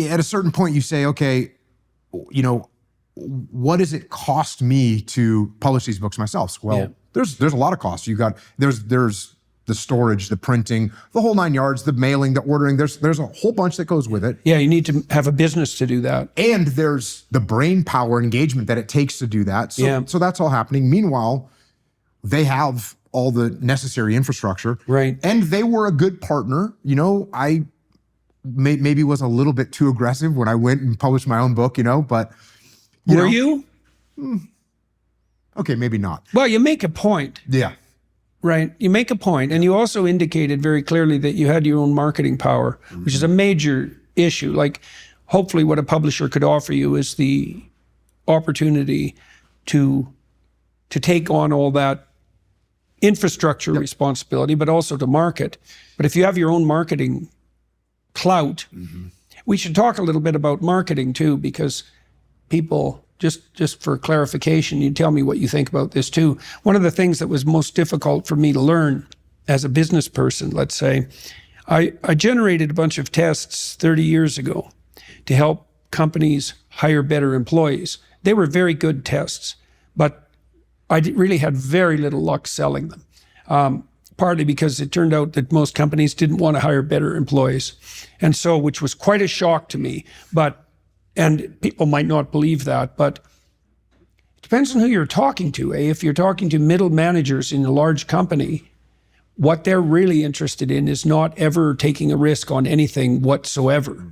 at a certain point you say, okay, you know, what does it cost me to publish these books myself? Well, there's a lot of costs. There's the storage, the printing, the whole 9 yards, the mailing, the ordering. There's a whole bunch that goes with it. Yeah, you need to have a business to do that. And there's the brain power and engagement that it takes to do that. So that's all happening. Meanwhile, they have all the necessary infrastructure. Right. And they were a good partner. You know, I maybe was a little bit too aggressive when I went and published my own book, you know, but Were you? Okay, maybe not. Well, you make a point. Yeah. Right. You make a point. And you also indicated very clearly that you had your own marketing power, which is a major issue. Like, hopefully what a publisher could offer you is the opportunity to take on all that infrastructure responsibility, but also to market. But if you have your own marketing clout, we should talk a little bit about marketing too, because people, just for clarification, you tell me what you think about this too. One of the things that was most difficult for me to learn as a business person, let's say, I generated a bunch of tests 30 years ago to help companies hire better employees. They were very good tests, but I really had very little luck selling them, partly because it turned out that most companies didn't want to hire better employees. And so, which was quite a shock to me, and people might not believe that, but it depends on who you're talking to. If you're talking to middle managers in a large company, what they're really interested in is not ever taking a risk on anything whatsoever.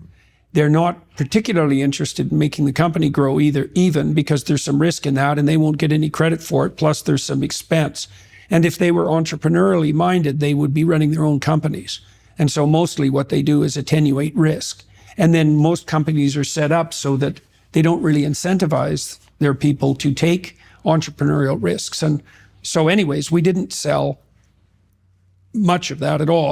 They're not particularly interested in making the company grow even because there's some risk in that and they won't get any credit for it, plus there's some expense. And if they were entrepreneurially minded, they would be running their own companies. And so mostly what they do is attenuate risk. And then most companies are set up so that they don't really incentivize their people to take entrepreneurial risks. And so anyways, we didn't sell much of that at all.